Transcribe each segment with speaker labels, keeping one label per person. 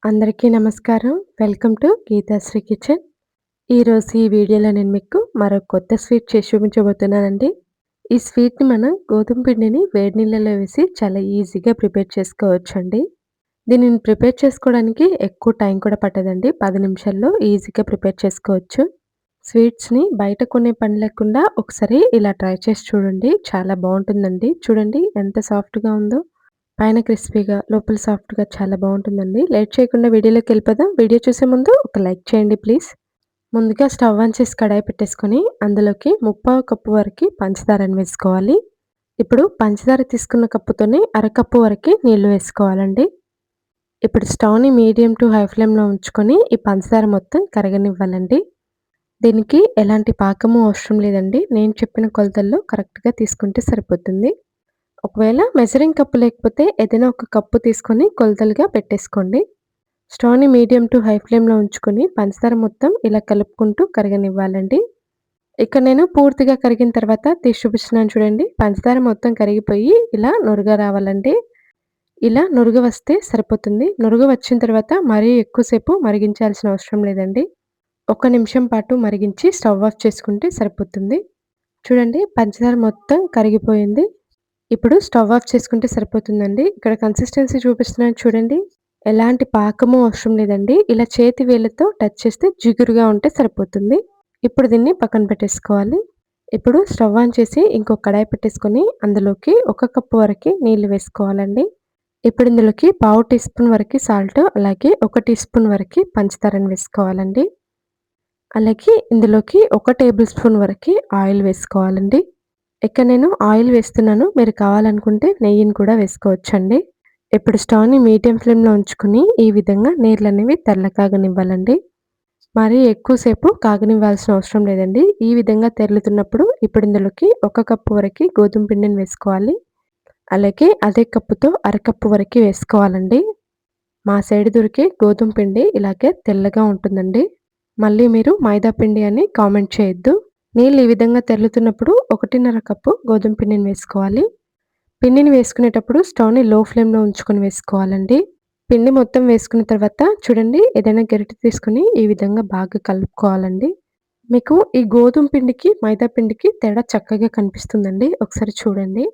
Speaker 1: అందరికీ నమస్కారం. Welcome to Geethasri kitchen. ఈరోజు ఈ వీడియోలో నేను మీకు మరో కొత్త స్వీట్ చేసి చూపించబోతున్నానండి. ఈ స్వీట్‌ని మనం గోధుమ పిండిని వేడి నీళ్ళలో వేసి చాలా ఈజీగా ప్రిపేర్ చేసుకోవచ్చండి. దీనిని ప్రిపేర్ చేసుకోవడానికి ఎక్కువ టైం కూడా పట్టదండి. 10 నిమిషాల్లో ఈజీగా ప్రిపేర్ చేసుకోవచ్చు. స్వీట్స్‌ని బయట కొనే పని లేకుండా ఒకసారి ఇలా ట్రై చేసి చూడండి. చాలా బావుంటుందండి. చూడండి ఎంత సాఫ్ట్‌గా ఉందో. పైన క్రిస్పీగా, లోపల సాఫ్ట్‌గా చాలా బావుంటుందండి. లేట్ చేయకుండా వీడియోలోకెళ్ళిపోదాం. వీడియో చూసే ముందు ఒక లైక్ చేయండి ప్లీజ్. ముందుగా స్టవ్ ఆన్ చేసి కడాయి పెట్టేసుకొని, అందులోకి ముప్పావు కప్పు వరకి పంచదారని వేసుకోవాలి. ఇప్పుడు పంచదార తీసుకున్న కప్పుతోని అరకప్పు వరకి నీళ్లు వేసుకోవాలండి. ఇప్పుడు స్టవ్‌ని మీడియం టు హై ఫ్లేమ్‌లో ఉంచుకొని, ఈ పంచదార మొత్తం కరగనివ్వాలండి. దీనికి ఎలాంటి పాకము అవసరం లేదండి. నేను చెప్పిన కొలతల్లో కరెక్ట్‌గా తీసుకుంటే సరిపోతుంది. ఒకవేళ మెజరింగ్ కప్ లేకపోతే ఏదైనా ఒక కప్పు తీసుకొని కొలతలుగా పెట్టేసుకోండి. స్టవ్‌ని మీడియం టు హై ఫ్లేమ్‌లో ఉంచుకొని పంచదార మొత్తం ఇలా కలుపుకుంటూ కరగనివ్వాలండి. ఇక్కడ నేను పూర్తిగా కరిగిన తర్వాత తీసి చూపిస్తున్నాను చూడండి. పంచదార మొత్తం కరిగిపోయి ఇలా నురగ రావాలండి. ఇలా నురుగ వస్తే సరిపోతుంది. నురుగ వచ్చిన తర్వాత మరీ ఎక్కువసేపు మరిగించాల్సిన అవసరం లేదండి. ఒక్క నిమిషం పాటు మరిగించి స్టవ్ ఆఫ్ చేసుకుంటే సరిపోతుంది. చూడండి పంచదార మొత్తం కరిగిపోయింది. ఇప్పుడు స్టవ్ ఆఫ్ చేసుకుంటే సరిపోతుందండి. ఇక్కడ కన్సిస్టెన్సీ చూపిస్తున్నాను చూడండి. ఎలాంటి పాకము అవసరం లేదండి. ఇలా చేతి వేళ్ళతో టచ్ చేస్తే జిగురుగా ఉంటే సరిపోతుంది. ఇప్పుడు దీన్ని పక్కన పెట్టేసుకోవాలి. ఇప్పుడు స్టవ్ ఆన్ చేసి ఇంకో కడాయి పెట్టేసుకొని అందులోకి ఒక కప్పు వరకి నీళ్లు వేసుకోవాలండి. ఇప్పుడు ఇందులోకి పావు టీ స్పూన్ వరకి సాల్ట్, అలాగే ఒక టీ స్పూన్ వరకి పంచదారని వేసుకోవాలండి. అలాగే ఇందులోకి ఒక టేబుల్ స్పూన్ వరకి ఆయిల్ వేసుకోవాలండి. ఇక్కడ నేను ఆయిల్ వేస్తున్నాను. మీరు కావాలనుకుంటే నెయ్యిని కూడా వేసుకోవచ్చండి. ఇప్పుడు స్టవ్‌ని మీడియం ఫ్లేమ్‌లో ఉంచుకొని ఈ విధంగా నీళ్ళనేవి తెల్ల కాగనివ్వాలండి. మరీ ఎక్కువ సేపు కాగనివ్వాల్సిన అవసరం లేదండి. ఈ విధంగా తెర్లుతున్నప్పుడు ఇప్పుడు ఇందులోకి ఒక కప్పు వరకి గోధుమ పిండిని వేసుకోవాలి. అలాగే అదే కప్పుతో అరకప్పు వరకి వేసుకోవాలండి. మా సైడ్ దొరికే గోధుమ పిండి ఇలాగే తెల్లగా ఉంటుందండి. మళ్ళీ మీరు మైదా పిండి అని కామెంట్ చేయొద్దు. నీళ్ళు ఈ విధంగా తెర్లుతున్నప్పుడు 1:30 కప్పు గోధుమ పిండిని వేసుకోవాలి. పిండిని వేసుకునేటప్పుడు స్టవ్‌ని లో ఫ్లేమ్‌లో ఉంచుకొని వేసుకోవాలండి. పిండి మొత్తం వేసుకున్న తర్వాత చూడండి ఏదైనా గరిటె తీసుకొని ఈ విధంగా బాగా కలుపుకోవాలండి. మీకు ఈ గోధుమ పిండికి, మైదా పిండికి తేడా చక్కగా కనిపిస్తుందండి. ఒకసారి చూడండి.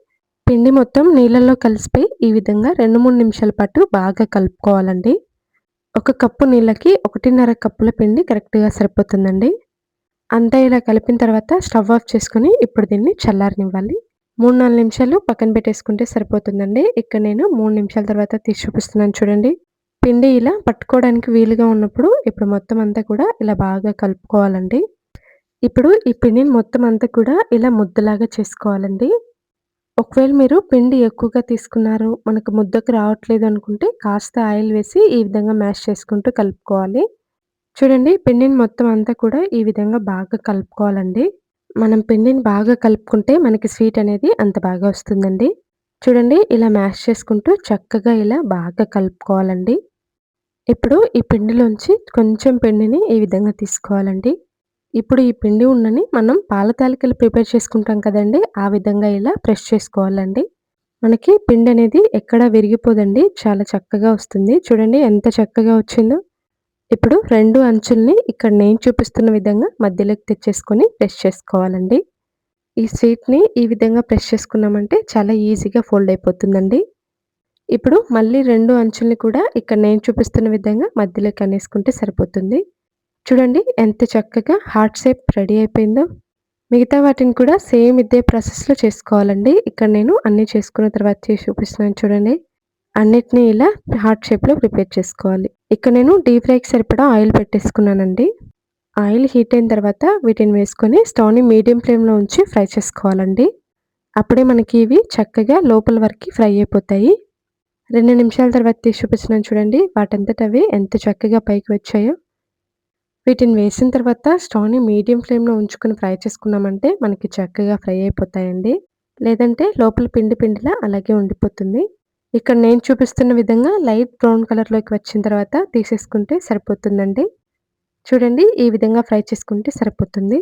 Speaker 1: పిండి మొత్తం నీళ్ళల్లో కలిసిపోయి ఈ విధంగా 2, 3 నిమిషాల పాటు బాగా కలుపుకోవాలండి. ఒక కప్పు నీళ్ళకి 1:30 కప్పుల పిండి కరెక్ట్‌గా సరిపోతుందండి. అంతా ఇలా కలిపిన తర్వాత స్టవ్ ఆఫ్ చేసుకొని ఇప్పుడు దీన్ని చల్లారనివ్వాలి. 3, 4 నిమిషాలు పక్కన పెట్టేసుకుంటే సరిపోతుందండి. ఇక్కడ నేను 3 నిమిషాల తర్వాత తీసి చూపిస్తున్నాను చూడండి. పిండి ఇలా పట్టుకోవడానికి వీలుగా ఉన్నప్పుడు ఇప్పుడు మొత్తం అంతా కూడా ఇలా బాగా కలుపుకోవాలండి. ఇప్పుడు ఈ పిండిని మొత్తం అంతా కూడా ఇలా ముద్దలాగా చేసుకోవాలండి. ఒకవేళ మీరు పిండి ఎక్కువగా తీసుకున్నారు, మనకు ముద్దకు రావట్లేదు అనుకుంటే కాస్త ఆయిల్ వేసి ఈ విధంగా మ్యాష్ చేసుకుంటూ కలుపుకోవాలి. చూడండి పిండిని మొత్తం అంతా కూడా ఈ విధంగా బాగా కలుపుకోవాలండి. మనం పిండిని బాగా కలుపుకుంటే మనకి స్వీట్ అనేది అంత బాగా వస్తుందండి. చూడండి ఇలా మ్యాష్ చేసుకుంటూ చక్కగా ఇలా బాగా కలుపుకోవాలండి. ఇప్పుడు ఈ పిండిలోంచి కొంచెం పిండిని ఈ విధంగా తీసుకోవాలండి. ఇప్పుడు ఈ పిండి ఉండని మనం పాల తాలికలు ప్రిపేర్ చేసుకుంటాం కదండీ! ఆ విధంగా ఇలా ప్రెస్ చేసుకోవాలండి. మనకి పిండి అనేది ఎక్కడ విరిగిపోదండి. చాలా చక్కగా వస్తుంది. చూడండి ఎంత చక్కగా వచ్చిందో. ఇప్పుడు 2 అంచుల్ని ఇక్కడ నేను చూపిస్తున్న విధంగా మధ్యలోకి తెచ్చేసుకొని ప్రెస్ చేసుకోవాలండి. ఈ స్వీట్‌ని ఈ విధంగా ప్రెస్ చేసుకున్నామంటే చాలా ఈజీగా ఫోల్డ్ అయిపోతుందండి. ఇప్పుడు మళ్ళీ 2 అంచుల్ని కూడా ఇక్కడ నేను చూపిస్తున్న విధంగా మధ్యలోకి అనేసుకుంటే సరిపోతుంది. చూడండి ఎంత చక్కగా హార్ట్ షేప్ రెడీ అయిపోయిందో. మిగతా వాటిని కూడా సేమ్ ఇదే ప్రాసెస్‌లో చేసుకోవాలండి. ఇక్కడ నేను అన్నీ చేసుకున్న తర్వాత చేసి చూపిస్తున్నాను చూడండి. అన్నిటిని ఇలా హార్ట్ షేప్‌లో ప్రిపేర్ చేసుకోవాలి. ఇక్కడ నేను డీప్ ఫ్రైకి సరిపడా ఆయిల్ పెట్టేసుకున్నానండి. ఆయిల్ హీట్ అయిన తర్వాత వీటిని వేసుకొని స్టవ్‌ని మీడియం ఫ్లేమ్‌లో ఉంచి ఫ్రై చేసుకోవాలండి. అప్పుడే మనకి ఇవి చక్కగా లోపల వరకి ఫ్రై అయిపోతాయి. 2 నిమిషాల తర్వాత తీసి చూపిస్తున్నాను చూడండి. వాటంతట అవి ఎంత చక్కగా పైకి వచ్చాయో. వీటిని వేసిన తర్వాత స్టవ్‌ని మీడియం ఫ్లేమ్‌లో ఉంచుకొని ఫ్రై చేసుకున్నామంటే మనకి చక్కగా ఫ్రై అయిపోతాయండి. లేదంటే లోపల పిండి పిండిలా అలాగే ఉండిపోతుంది. ఇక్కడ నేను చూపిస్తున్న విధంగా లైట్ బ్రౌన్ కలర్‌లోకి వచ్చిన తర్వాత తీసేసుకుంటే సరిపోతుందండి. చూడండి ఈ విధంగా ఫ్రై చేసుకుంటే సరిపోతుంది.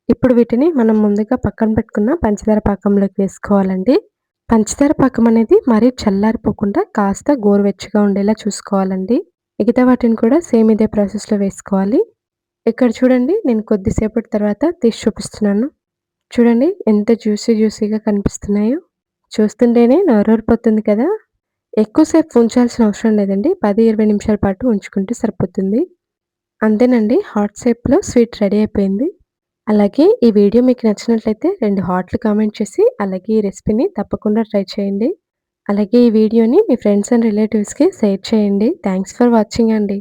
Speaker 1: ఇప్పుడు వీటిని మనం ముందుగా పక్కన పెట్టుకున్న పంచదార పాకంలోకి వేసుకోవాలండి. పంచదార పాకం అనేది మరీ చల్లారిపోకుండా కాస్త గోరువెచ్చగా ఉండేలా చూసుకోవాలండి. మిగతా వాటిని కూడా సేమ్ ఇదే ప్రాసెస్‌లో వేసుకోవాలి. ఇక్కడ చూడండి నేను కొద్దిసేపటి తర్వాత తీసి చూపిస్తున్నాను. చూడండి ఎంత జ్యూసీగా కనిపిస్తున్నాయో. చూస్తుంటేనే నోరూరిపోతుంది కదా! ఎక్కువ సేపు ఉంచాల్సిన అవసరం లేదండి. 10, 20 నిమిషాల పాటు ఉంచుకుంటే సరిపోతుంది. అంతేనండి హాట్ సేప్‌లో స్వీట్ రెడీ అయిపోయింది. అలాగే ఈ వీడియో మీకు నచ్చినట్లయితే 2 హార్ట్‌లు కామెంట్ చేసి, అలాగే ఈ రెసిపీని తప్పకుండా ట్రై చేయండి. అలాగే ఈ వీడియోని మీ ఫ్రెండ్స్ అండ్ రిలేటివ్స్‌కి షేర్ చేయండి. థాంక్స్ ఫర్ వాచింగ్ అండి.